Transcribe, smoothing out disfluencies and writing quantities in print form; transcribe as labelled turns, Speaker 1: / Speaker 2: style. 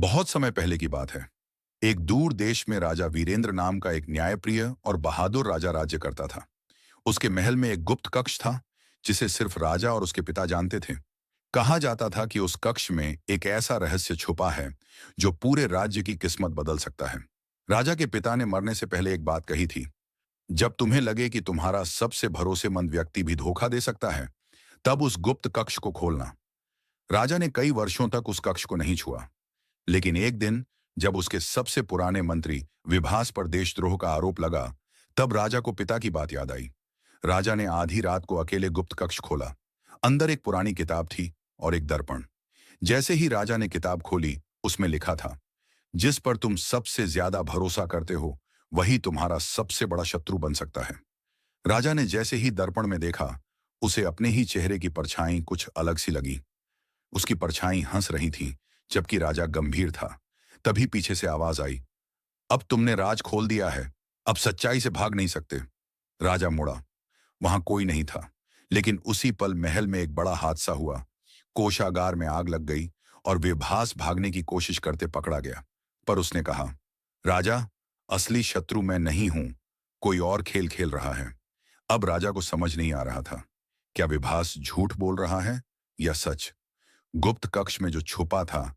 Speaker 1: बहुत समय पहले की बात है। एक दूर देश में राजा वीरेंद्र नाम का एक न्यायप्रिय और बहादुर राजा राज्य करता था। उसके महल में एक गुप्त कक्ष था, जिसे सिर्फ राजा और उसके पिता जानते थे। कहा जाता था कि उस कक्ष में एक ऐसा रहस्य छुपा है जो पूरे राज्य की किस्मत बदल सकता है। राजा के पिता ने मरने से पहले एक बात कही थी। जब तुम्हें लगे कि तुम्हारा सबसे भरोसेमंद व्यक्ति भी धोखा दे सकता है, तब उस गुप्त कक्ष को खोलना। राजा ने कई वर्षों तक उस कक्ष को नहीं छुआ। लेकिन एक दिन, जब उसके सबसे पुराने मंत्री विभास पर देशद्रोह का आरोप लगा, तब राजा को पिता की बात याद आई। राजा ने आधी रात को अकेले गुप्त कक्ष खोला। अंदर एक पुरानी किताब थी और एक दर्पण। जैसे ही राजा ने किताब खोली, उसमें लिखा था, जिस पर तुम सबसे ज्यादा भरोसा करते हो, वही तुम्हारा सबसे बड़ा शत्रु बन सकता है। राजा ने जैसे ही दर्पण में देखा, उसे अपने ही चेहरे की परछाई कुछ अलग सी लगी। उसकी परछाई हंस रही थी, जबकि राजा गंभीर था। तभी पीछे से आवाज आई, अब तुमने राज खोल दिया है, अब सच्चाई से भाग नहीं सकते। राजा मुड़ा। वहां कोई नहीं था। लेकिन उसी पल महल में एक बड़ा हादसा हुआ। कोषागार में आग लग गई और विभास भागने की कोशिश करते पकड़ा गया। पर उसने कहा, राजा, असली शत्रु मैं नहीं हूं, कोई और खेल खेल रहा है। अब राजा को समझ नहीं आ रहा था, क्या विभास झूठ बोल रहा है या सच। गुप्त कक्ष में जो छुपा था,